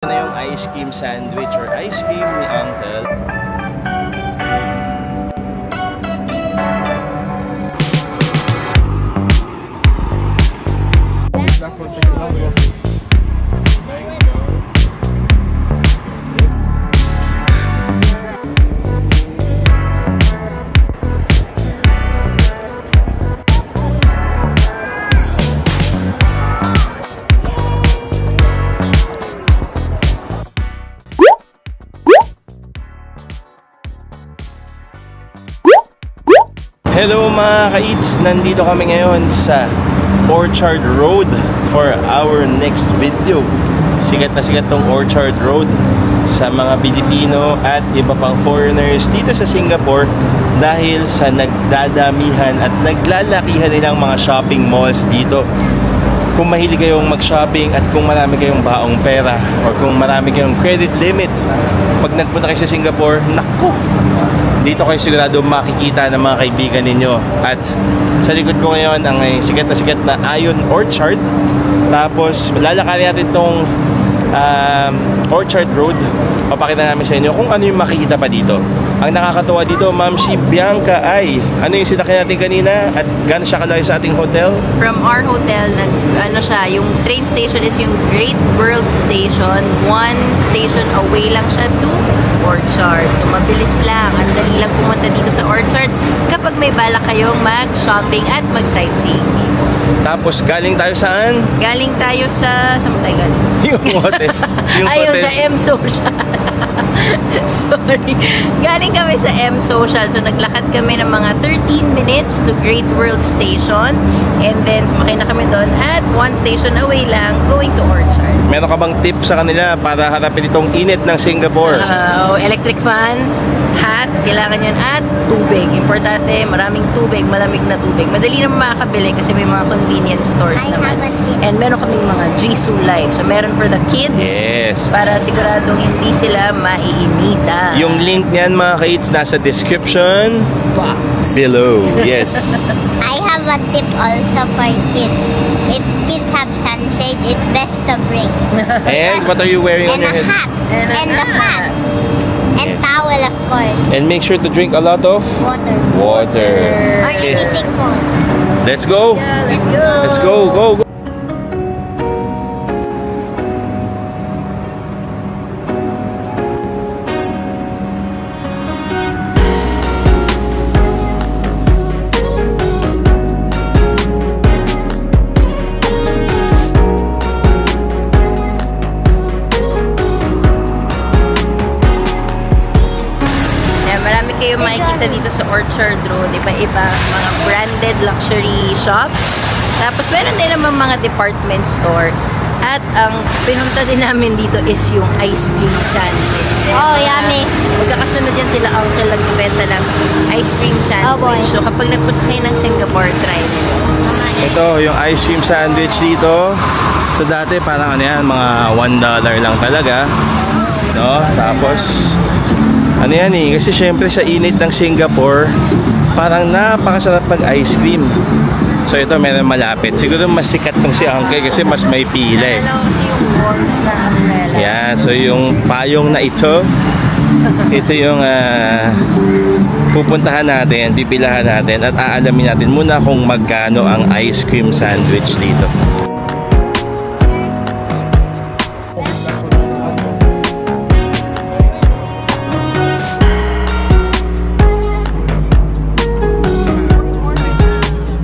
Na yung ice cream sandwich or ice cream ni Uncle. Hello mga ka-eats! Nandito kami ngayon sa Orchard Road for our next video. Sikat na sikat tong Orchard Road sa mga Pilipino at iba pang foreigners dito sa Singapore dahil sa nagdadamihan at naglalakihan nilang mga shopping malls dito. Kung mahilig kayong mag-shopping at kung marami kayong baong pera or kung marami kayong credit limit, pag nagpunta kayo sa Singapore, naku! Dito kayo sigurado makikita ng mga kaibigan ninyo. At sa likod ko ngayon ang sikat na Ion Orchard. Tapos lalakarin natin itong Orchard Road. Papakita namin sa inyo kung ano yung makikita pa dito. Ang nakakatuwa dito, Ma'am si Bianca, ay ano yung sinakyan natin kanina at gaano siya kalayo sa ating hotel? From our hotel, yung train station is yung Great World Station. 1 station away lang siya to Orchard. So mabilis lang. Ang dali lang pumunta dito sa Orchard kapag may balak kayong mag-shopping at mag-sightseeing. Tapos galing tayo saan? Galing tayo sa... Saan tayo galing? Yung hotel. Ayun, sa M-Social. Sorry. Galing kami sa M-Social. So naglakad kami ng mga 13 minutes to Great World Station. And then sumakay na kami doon at 1 station away lang going to Orchard. Meron ka bang tip sa kanila para harapin itong init ng Singapore? Electric fan, hat, kailangan yun, at tubig. Importante, maraming tubig, malamig na tubig. Madali naman makakabili kasi may mga convenience stores naman. And meron kaming mga Jisoo Live. So meron for the kids. Yes. Para siguradong hindi sila maiinita. Yung link niyan mga ka-eats nasa description box below. Yes. I have a tip also for kids. If kids have sunshade, it's best to bring. And what are you wearing on your head? And the hat. And towel, of course. And make sure to drink a lot of water. Or anything cold. Let's go. Yeah, let's go. Let's go. Go. Kayo makikita dito sa Orchard Road, iba-iba mga branded luxury shops. Tapos meron din naman mga department store. At ang pinunta din namin dito is yung ice cream sandwich. Oh, yummy. Magkakasunod yan sila, uncle, nagbibenta ng ice cream sandwich. Oh, boy. So kapag nagpunta kayo ng Singapore, try nila. Ito yung ice cream sandwich dito. So dati parang ano yan, mga $1 lang talaga. No? Tapos ano yan eh, kasi syempre sa init ng Singapore, parang napakasarap pag ice cream. So ito meron malapit. Siguro mas sikat tong si Uncle kasi mas may pila eh. Yan, so yung payong na ito yung pupuntahan natin, pipilahan natin at aalamin natin muna kung magkano ang ice cream sandwich dito.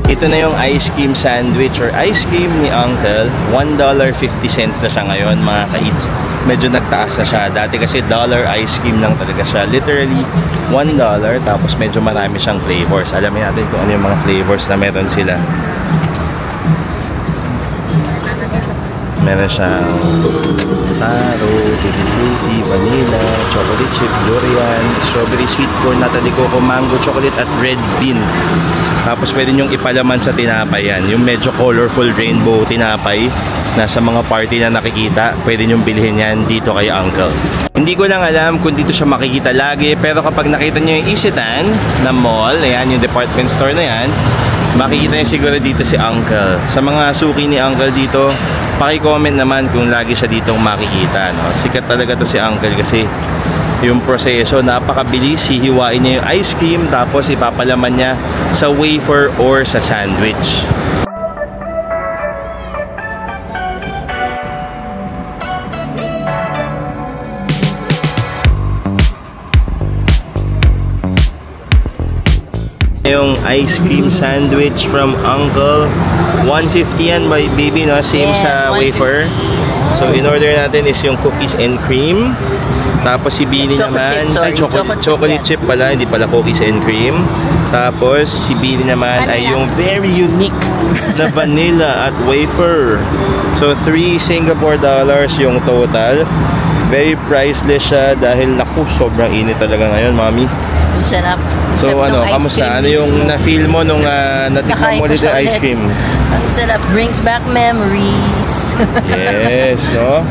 Ito na yung ice cream sandwich or ice cream ni Uncle. $1.50 na siya ngayon mga ka-eats. Medyo nagtaas na siya. Dati kasi dollar ice cream lang talaga siya. Literally $1. Tapos medyo marami siyang flavors. Alamin natin kung ano yung mga flavors na meron sila. Meron siyang taro, tutti frutti, vanilla, chocolate chip, durian, strawberry sweet corn, nata de coco, mango, chocolate at red bean. Tapos pwede nyong ipalaman sa tinapay yan. Yung medyo colorful rainbow tinapay na sa mga party na nakikita, pwede nyong bilhin yan dito kay Uncle. Hindi ko lang alam kung dito siya makikita lagi, pero kapag nakita nyo yung Isetan na mall, ayan, yung department store na yan, makikita nyo siguro dito si Uncle. Sa mga suki ni Uncle dito, paki-comment naman kung lagi siya ditong makikita, no? Sikat talaga to si Uncle kasi yung proseso napakabilis. Hihiwain niya yung ice cream tapos ipapalaman niya sa wafer or sa sandwich. Yung ice cream sandwich from Uncle, 150 yan by baby, no? Same Yes, sa 150. wafer. So in order natin is yung cookies and cream. Tapos si Bini Chocolate naman, chip, sorry. chocolate chip pala, hindi pala cookies and cream. Tapos si Bini naman ay yung very unique na vanilla at wafer. So 3 Singapore dollars yung total. Very priceless siya dahil naku, sobrang init talaga ngayon, mami. Ang sarap. So Sarap ano, ng ice kamusta? cream Ano yung mismo. na-feel mo nung natikman Nakain mo ko ulit siya yung ice ulit. cream? Ang sarap. Brings back memories. Yes, no?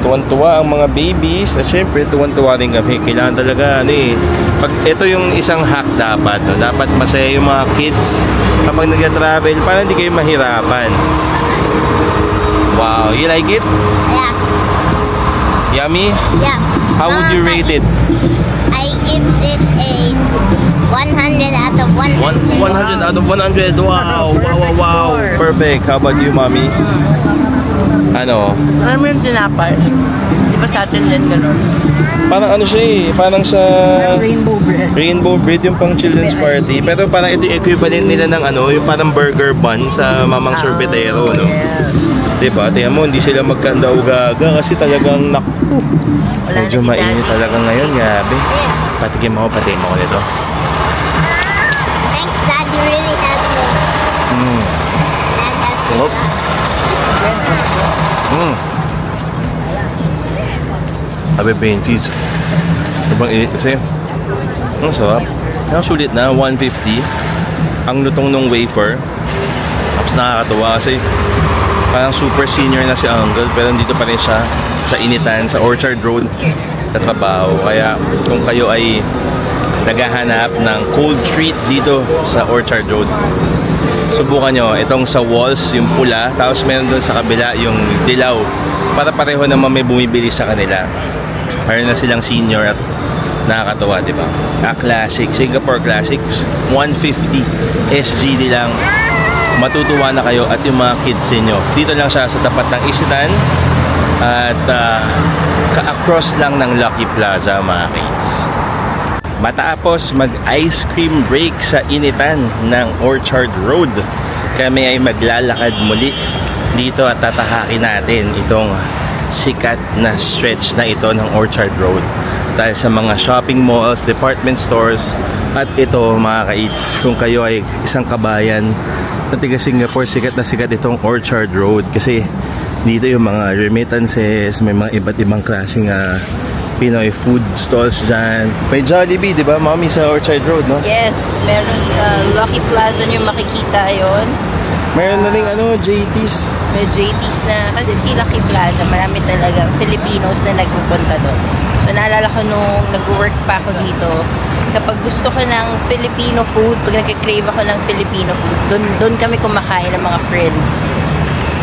Tuwan-tuwa ang mga babies at syempre tuwan-tuwa rin kami. Kailangan talaga, ano eh, pag ito yung isang hack dapat, no? Dapat masaya yung mga kids kapag nag-travel para hindi kayo mahirapan. Wow, you like it? Yeah. Yummy? Yeah. How would you rate it? I give this a 100 out of 100. 100 out of 100. Wow, wow, wow. Perfect. How about you, mommy? Ano? Alam mo yung tinapay? Di ba sa atin din ganun? Parang ano siya eh, parang sa Rainbow bread. Rainbow Bread yung pang children's party. Pero parang ito yung equivalent nila ng ano, yung parang burger bun sa Mamang Sorbetero, no? Yes. Diba? Tingnan mo, hindi sila magkanda-ugaga kasi talagang naku. Wala Medyo na si mainit Daddy. talaga ngayon, grabe. Patikim ako nito. Thanks, Dad. You really helped me. Dad helped me. Sarap. Sabi pa yung cheese. Sobrang init kasi. Ang sarap. Ang sulit na, 150. Ang lutong ng wafer. Tapos nakakatuwa kasi parang super senior na si Uncle pero dito pa rin siya sa initan, sa Orchard Road na trabaho. Kaya kung kayo ay naghahanap ng cold treat dito sa Orchard Road, subukan nyo itong sa walls, yung pula, tapos meron doon sa kabila yung dilaw para pareho naman may bumibili sa kanila. Meron na silang senior at nakakatuwa, di ba? Classic, Singapore Classics, 150 SGD lang. Matutuwa na kayo at yung mga kids niyo. Dito lang siya sa tapat ng Isitan at ka-across lang ng Lucky Plaza, mga kids. Matapos mag-ice cream break sa initan ng Orchard Road, kami ay maglalakad muli dito at tatahakin natin itong sikat na stretch na ito ng Orchard Road dahil sa mga shopping malls, department stores at ito, mga kids, kung kayo ay isang kabayan na taga Singapore, sikat na sikat itong Orchard Road kasi dito yung mga remittances, may mga iba't ibang klaseng Pinoy food stalls dyan. May Jollibee, di ba, mami, sa Orchard Road, no? Yes, meron sa Lucky Plaza nyo makikita yon. Meron na rin JT's. May JT's na, kasi si Lucky Plaza, marami talagang Filipinos na nagpupunta doon. So naalala ko nung nag-work pa ako dito, kapag gusto ko ng Filipino food, pag nag-crave ako ng Filipino food, doon kami kumakain ng mga friends.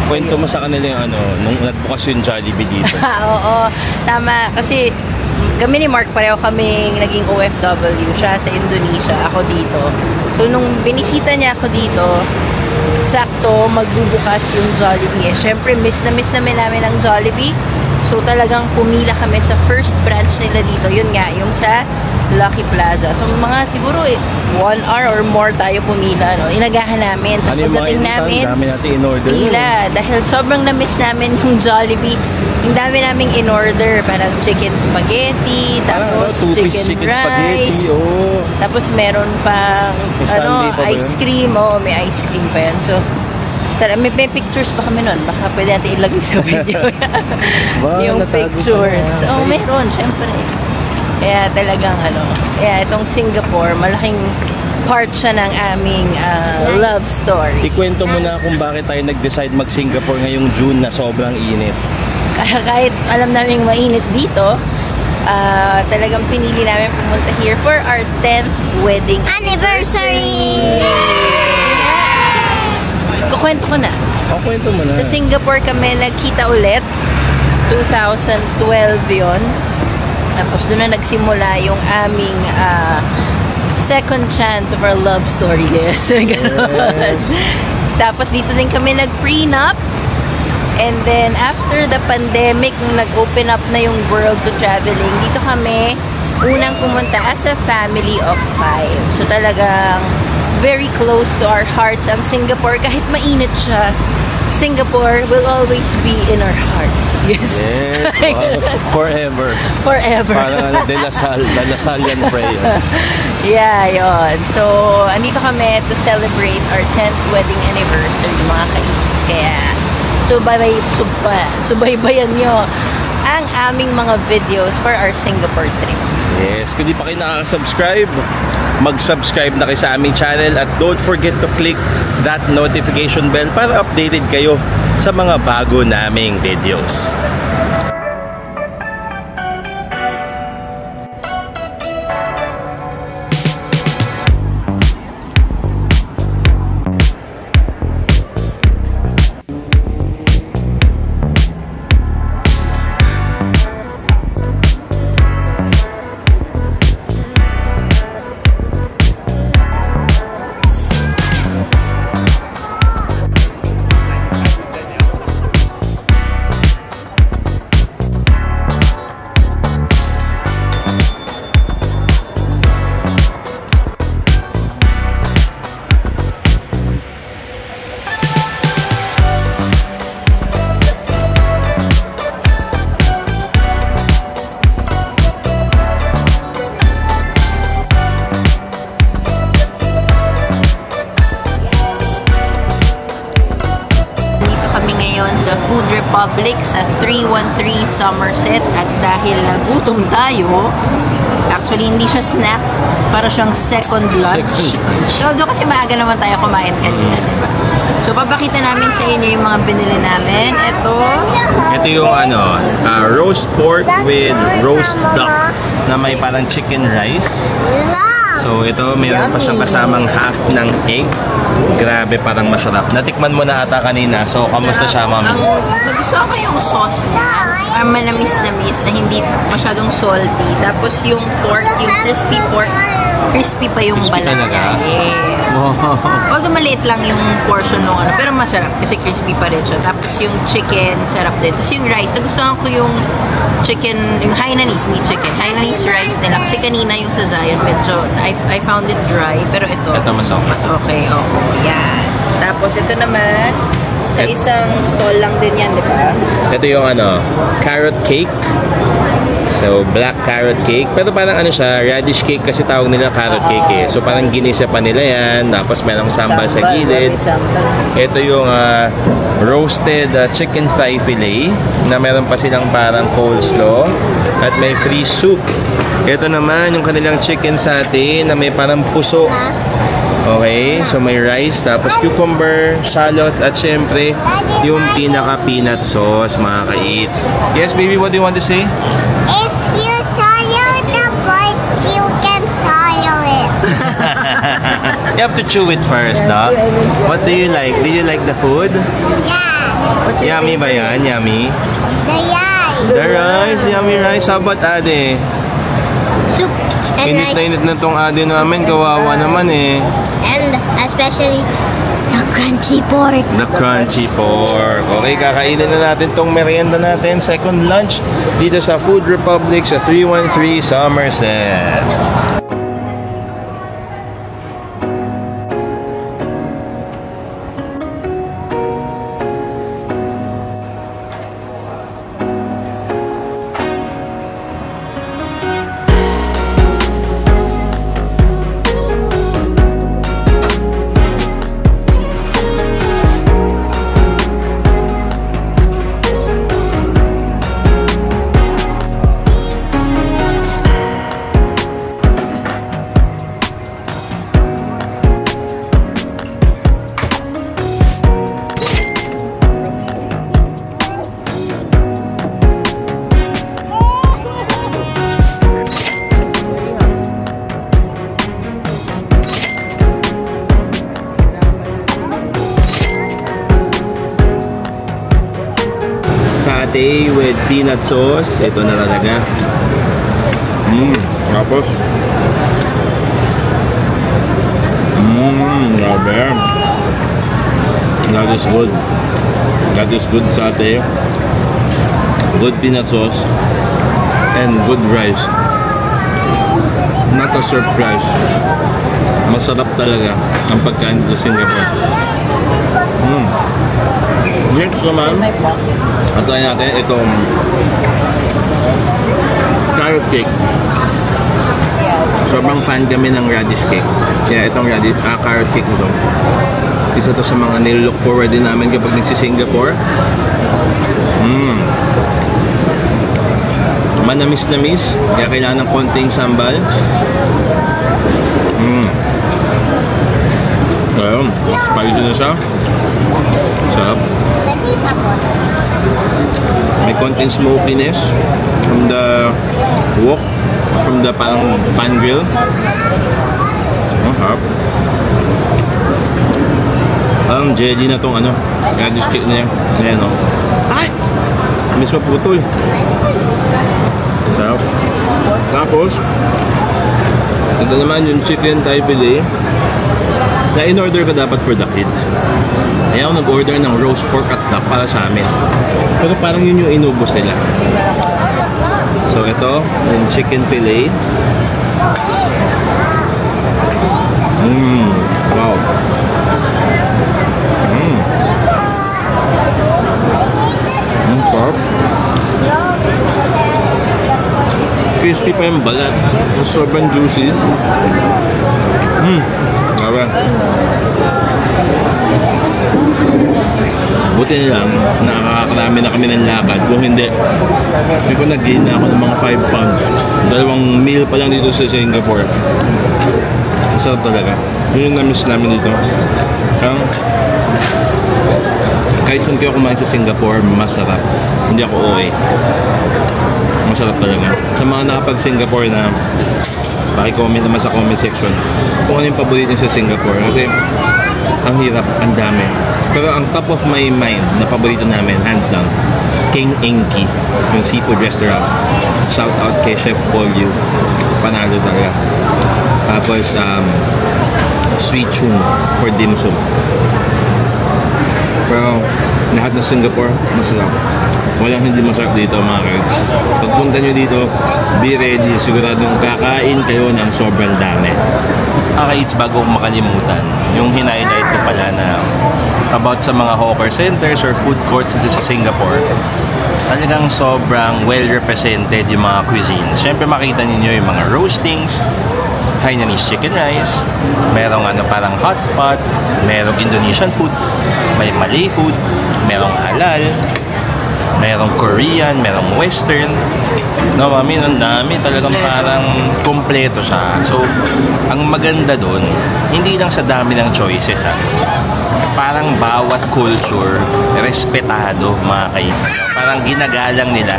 Kwento mo sa kanila yung nung nagbukas yung Jollibee dito. Oo, tama. Kasi kami ni Mark, pareho kaming naging OFW. Siya sa Indonesia, ako dito. So nung binisita niya ako dito, sakto magbubukas yung Jollibee. Syempre, miss namin ang Jollibee. So talagang pumila kami sa first branch nila dito. Yun nga, yung sa Lucky Plaza. So mga siguro 1 hour or more tayo pumila, no? Inagahan namin. Tapos pagdating namin, dami natin in-order. pila. Dahil sobrang na-miss namin yung Jollibee. Yung dami naming in-order. Parang chicken spaghetti, tapos chicken rice. Oh. Tapos meron pang ice cream. Oh, may ice cream pa yan. So, may pictures pa kami nun. Baka pwede natin ilagay sa video. Yung pictures. Oh, meron, syempre. Kaya talagang kaya itong Singapore, malaking part siya ng aming love story. Ikwento mo na kung bakit tayo nag-decide mag-Singapore ngayong June na sobrang init. Kahit alam namin mainit dito, talagang pinili namin pumunta here for our 10th wedding Anniversary! Kukwento ko na. kwento mo na. Sa Singapore kami nagkita ulit. 2012 yon. Tapos doon na nagsimula yung aming second chance of our love story. Yes. Tapos dito din kami nag-prenup. And then after the pandemic, nung nag-open up na yung world to traveling, dito kami unang pumunta as a family of 5. So talagang very close to our hearts ang Singapore. Kahit mainit siya, Singapore will always be in our hearts. Yes. Yes. Forever. Forever. Parang Dalasalian prayer. Yeah, yon. So, andito kami to celebrate our 10th wedding anniversary, mga ka-eats. Kaya, subaybayan nyo ang aming mga videos for our Singapore trip. Yes, kung di pa kayo nakaka-subscribe, mag-subscribe na kayo sa aming channel at don't forget to click that notification bell para updated kayo sa mga bago naming videos. Sa Food Republic sa 313 Somerset, at dahil nagutom tayo, actually hindi siya snack, para siyang second lunch. Although kasi maaga naman tayo kumain kanina, diba? So papakita namin sa inyo yung mga binili namin. Ito yung roast pork with roast duck na may parang chicken rice. So ito, mayroon pa siyang kasamang half ng egg. Grabe, parang masarap. Natikman mo na ata kanina. So, kamusta siya, mami? Nagustuhan ko yung sauce niya. Manamis-namis na hindi masyadong salty. Tapos yung pork, yung crispy pork, crispy pa yung balat niya. Yes. Although maliit lang yung portion nung pero masarap kasi crispy pa rin siya. Tapos yung chicken, sarap din. Tapos yung rice, nagustuhan ko yung chicken, yung Hainanese meat chicken. Hainanese rice nila. Kasi kanina yung sa Zion, medyo, I found it dry. Pero ito mas okay. Mas okay, yan. Tapos ito naman, sa isang stall lang din yan, di ba? Ito yung carrot cake. So, black carrot cake. Pero parang siya, radish cake kasi tawag nila carrot cake eh. So, parang ginisa pa nila yan. Tapos, merong sambal sa gilid. Ito yung roasted chicken thigh fillet na meron pa silang parang coleslaw. At may free soup. Ito naman yung kanilang chicken satay na may parang puso. Okay, so may rice, tapos cucumber, shallot, at syempre, yung pinaka-peanut sauce, mga ka-eats. Yes, baby, what do you want to say? If you swallow the pork, you can swallow it. You have to chew it first, no? What do you like? Do you like the food? Yeah. Yummy ba yan? Yummy? The rice. The rice, yummy rice. How about ade? Soup and Init rice. na init na tong ade namin. Kawawa naman eh. And especially the crunchy pork. The crunchy pork. Okay, kakainin na natin tong merienda natin. Second lunch dito sa Food Republic sa 313 Somerset. peanut sauce. Ito na talaga. Tapos grabe. That is good. That is good satay. Good peanut sauce. And good rice. Not a surprise. Masarap talaga ang pagkain dito sa Singapore. Next naman, atry natin itong carrot cake. Sobrang fan kami ng radish cake. Kaya itong carrot cake nito, isa to sa mga nilook forward din namin kapag nagsi-Singapore. Manamis-namis, kaya kailangan ng konting sambal. Ayun, mas spicy na siya. Sarap. May konting smokiness from the wok, from the pan grill. Harap. Ang jelly na tong radish cake na yan. Ayan o. Ay! Miss maputol. Sarap. Tapos, ito naman yung chicken thai fillet na in-order ko dapat for the kids. Kaya ako nag-order ng roast pork at duck para sa amin. Pero parang yun yung inubos nila. So ito, yung chicken fillet. Wow. Sarap. Crispy pa yung balat. Sobrang juicy. Grabe. Buti na lang, nakakarami na kami ng lakad. Kung hindi ko nag-gain na ako ng mga 5 pounds. 2 meal pa lang dito sa Singapore. Masarap talaga. Yun yung na-miss namin dito. Kahit saan kayo kumain sa Singapore, masarap. Hindi ako OA. Masarap talaga. Sa mga nakapag-Singapore na, paki-comment naman sa comment section kung ano yung paborito sa Singapore. Kasi ang hirap, ang dami. Pero ang top of my mind na paborito namin, hands down, King Inky, yung seafood restaurant. Shout out kay Chef Paul Yu. Panalo talaga. Tapos, Sweet Chung for dim sum. Pero lahat ng Singapore, masarap. Walang hindi masarap dito mga kids. Pagpunta nyo dito, be ready. Siguradong kakain kayo ng sobrang dami. Kids, bago kong makalimutan, yung hinighlight ko pala na about sa mga hawker centers or food courts dito sa Singapore, talagang sobrang well represented yung mga cuisine. Siyempre makita ninyo yung mga roastings, Hainanese chicken rice, merong parang hot pot, merong Indonesian food, may Malay food, merong halal, merong Korean, merong Western. No, mami, ang dami. Talagang parang kompleto siya. So, ang maganda dun, hindi lang sa dami ng choices, parang bawat culture, respetado, mga kaibigan. Parang ginagalang nila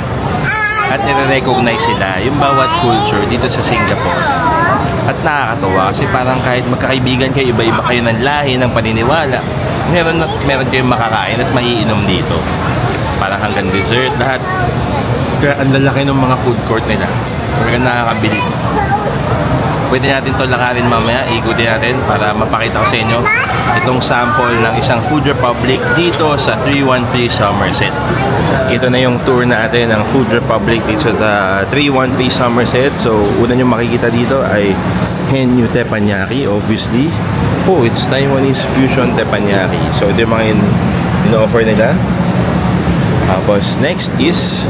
at nire-recognize sila yung bawat culture dito sa Singapore. At nakakatawa kasi parang kahit magkakaibigan kayo, iba-iba kayo ng lahi, ng paniniwala, meron kayong makakain at maiinom dito. Parang hanggang dessert, lahat. Kaya ang lalaki ng mga food court nila. Talagang nakakabili. Pwede natin ito lakarin mamaya, ikutin natin para mapakita ko sa inyo itong sample ng isang Food Republic dito sa 313 Somerset. Ito na yung tour natin ng Food Republic dito sa 313 Somerset. So, una nyo makikita dito ay Henyu Teppanyaki, obviously. Oh, it's Taiwanese fusion teppanyaki. So, ito yung mga in-offer nila. Tapos, next is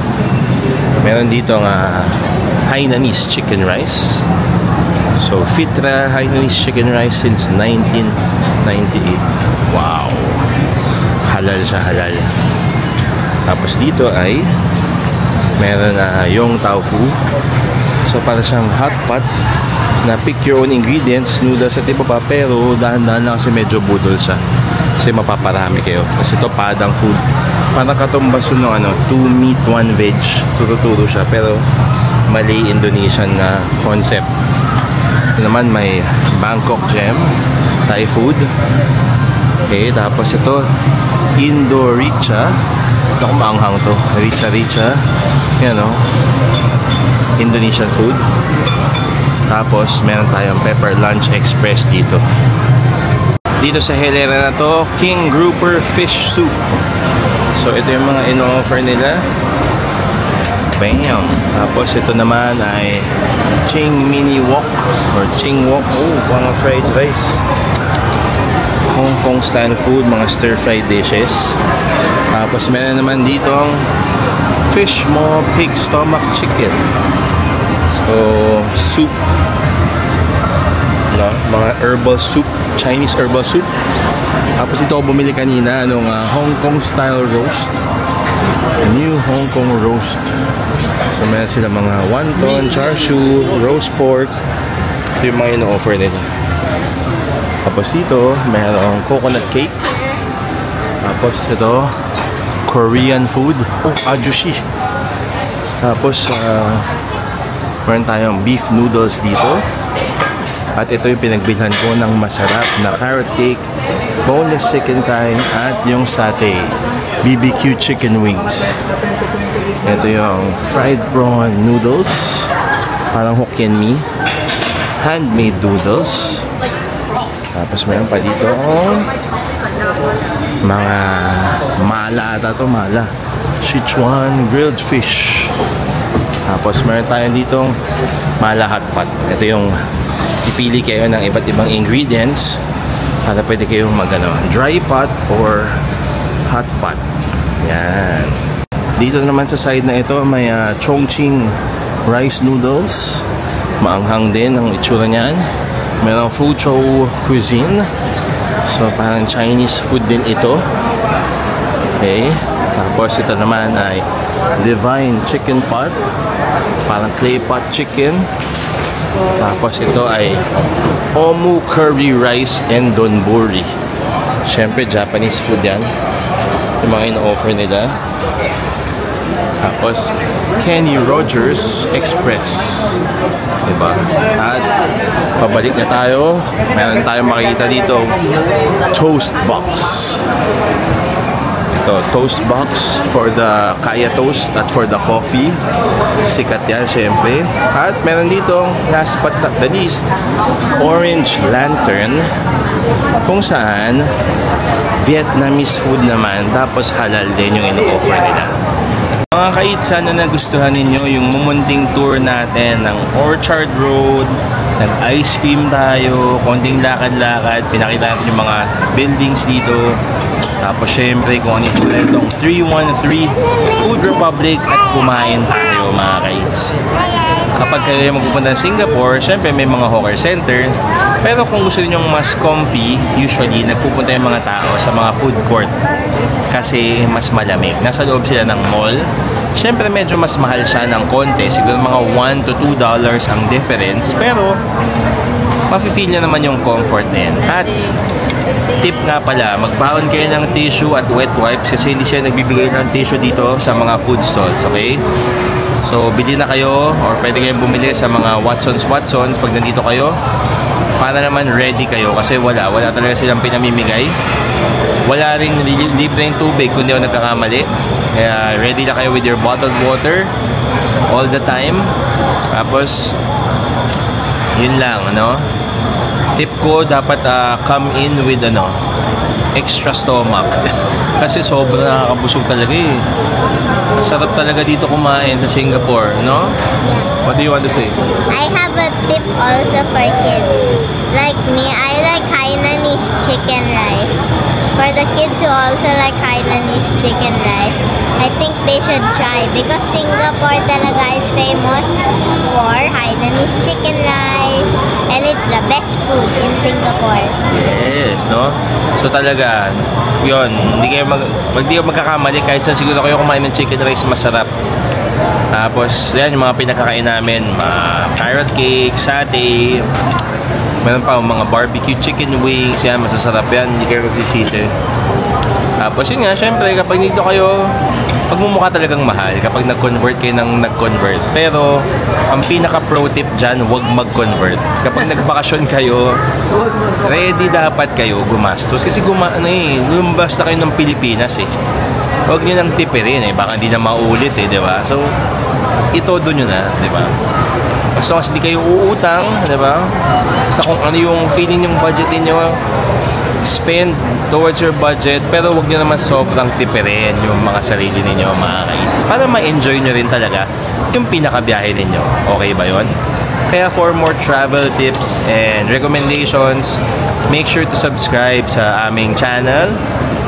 meron dito nga Hainanese chicken rice. So, Fitra Hainanese chicken rice since 1998. Wow! Halal siya, halal. Tapos dito ay meron na yung tofu. So, para siyang hot pot na pick your own ingredients, noodles at iba pa. Pero dahan-dahan lang kasi medyo budol siya. Kasi mapaparami kayo. Kasi ito padang food. Parang katumbas yung 2 meat, 1 veg. Turo-turo siya. Pero Malay Indonesian na concept. Ito naman may Bangkok Gem, Thai food. Okay, tapos ito Indo Richa. Ito kung maanghang to. Richa. Yan o. Indonesian food. Tapos, meron tayong Pepper Lunch Express dito. Dito sa Hilera na to, King Grouper Fish Soup. So, ito yung mga ino-offer nila. Bam! Tapos, ito naman ay Ching Mini Wok or Ching Wok. Oh, mga fried rice. Hong Kong style food, mga stir-fried dishes. Tapos, meron naman ditong Fish Mo Pig Stomach Chicken. So, soup. No? Mga herbal soup. Chinese herbal soup. Tapos ito ako bumili kanina nung Hong Kong style roast. New Hong Kong roast. So meron sila mga wonton, char siu, roast pork. Ito yung mga ino-offer nila. Tapos dito, mayroong coconut cake. Tapos ito, Korean food. Oh, ajushi. Tapos, meron tayong beef noodles dito. At ito yung pinagbilhan ko ng masarap na carrot cake, boneless chicken kind, at yung satay, BBQ chicken wings. Ito yung fried prawn noodles, parang Hokkien Mee, handmade noodles. Tapos meron pa dito mga mala ata to, mala. Sichuan grilled fish. Tapos meron tayo ditong mala hot pot. Ito yung ipili kayo ng iba't ibang ingredients para pwede kayong dry pot or hot pot. Yan. Dito naman sa side na ito may Chongqing rice noodles. Maanghang din ang itsura niyan. Merong Fuzhou cuisine. So parang Chinese food din ito. Okay. Tapos ito naman ay Divine chicken pot. Parang clay pot chicken. Tapos ito ay Omu curry rice and donburi. Siyempre Japanese food yan. Yung mga ino-offer nila. Tapos Kenny Rogers Express. Diba? At pabalik na tayo. Meron tayong makikita dito toast box. Ito, toast box for the kaya toast at for the coffee. Sikat yan, syempre. At meron dito, last but not the least, orange lantern, kung saan Vietnamese food naman, tapos halal din yung ino-offer nila. Mga kait, sana nagustuhan ninyo yung mumunting tour natin ng Orchard Road. Nag-ice cream tayo, konting lakad-lakad, pinakita natin yung mga buildings dito. Tapos syempre kung ano yung itong 313 Food Republic at kumain tayo mga kites. Kapag kayo magpupunta sa Singapore, syempre may mga hawker center. Pero kung gusto niyo mas comfy, usually nagpupunta yung mga tao sa mga food court. Kasi mas malamig. Nasa loob sila ng mall. Syempre medyo mas mahal siya ng konti. Siguro mga $1 to $2 ang difference. Pero mafe-feel niya naman yung comfort din. At tip nga pala, magbaon kayo ng tissue at wet wipes kasi hindi siya nagbibigay ng tissue dito sa mga food stalls, okay? So, bili na kayo or pwede kayong bumili sa mga Watsons pag nandito kayo para naman ready kayo kasi wala talaga silang pinamimigay. Wala rin libreng tubig kung di ako nagkakamali. Kaya ready na kayo with your bottled water all the time. Tapos, yun lang, tip ko, dapat come in with extra stomach. Kasi sobrang nakakabusog talaga eh. Masarap talaga dito kumain sa Singapore, no? What do you want to say? I have a tip also for kids. Like me, I like Hainanese chicken rice. For the kids who also like Hainanese chicken rice, I think they should try because Singapore talaga is famous for Hainanese chicken rice and it's the best food in Singapore. Yes, no? So talaga, yun, hindi kayo magkakamali kahit saan siguro kayo kumain ng chicken rice, masarap. Tapos, yan yung mga pinakakain namin, mga carrot cake, satay, meron pa mga barbecue chicken wings, yan, masasarap yan, hindi kayo magsisisi. Tapos yun nga, syempre, kapag dito kayo, pagmumukha talagang mahal kapag nag-convert kayo ng nag-convert. Pero, ang pinaka-pro tip dyan, huwag mag-convert. Kapag nagbakasyon kayo, ready dapat kayo gumastos. Kasi lumabas na kayo ng Pilipinas eh. Huwag nyo nang tipirin eh, baka hindi na maulit eh, di ba? So, itodo nyo na, di ba? As long as hindi kayo uutang, di ba? Basta kung ano yung feeling yung budget niyo, spend towards your budget, pero wag nyo naman sobrang tipirin yung mga sarili ninyo, mga ka-eats, para ma-enjoy nyo rin talaga yung pinakabiyahe ninyo. Okay ba yun? Kaya for more travel tips and recommendations, make sure to subscribe sa aming channel,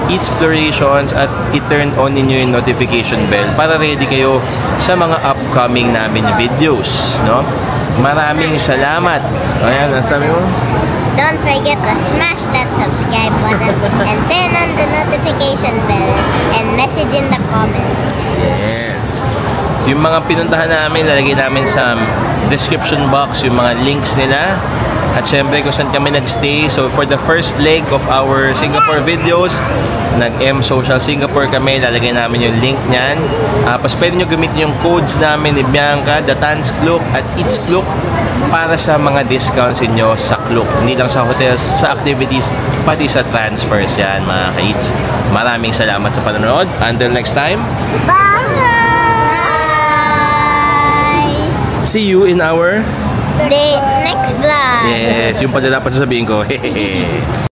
Eatsplorations, at i-turn on ninyo yung notification bell para ready kayo sa mga upcoming namin videos, no? Maraming salamat. Ayan, ang sabi mo? Don't forget to smash that subscribe button and turn on the notification bell and message in the comments. Yes. So, yung mga pinuntahan namin, lalagay namin sa description box yung mga links nila. At syempre kung saan kami nagstay. So for the first leg of our Singapore videos, nag-M Social Singapore kami. Lalagay namin yung link niyan. Tapos pwede nyo gamitin yung codes namin ni Bianca, The Tans Klook at Eats Klook, para sa mga discounts inyo sa Klook. Hindi lang sa hotels, sa activities, pati sa transfers yan, mga ka-Eats. Maraming salamat sa panonood. Until next time. Bye! See you in our The next vlog. Yes, yung pala dapat sasabihin ko. Hehehe.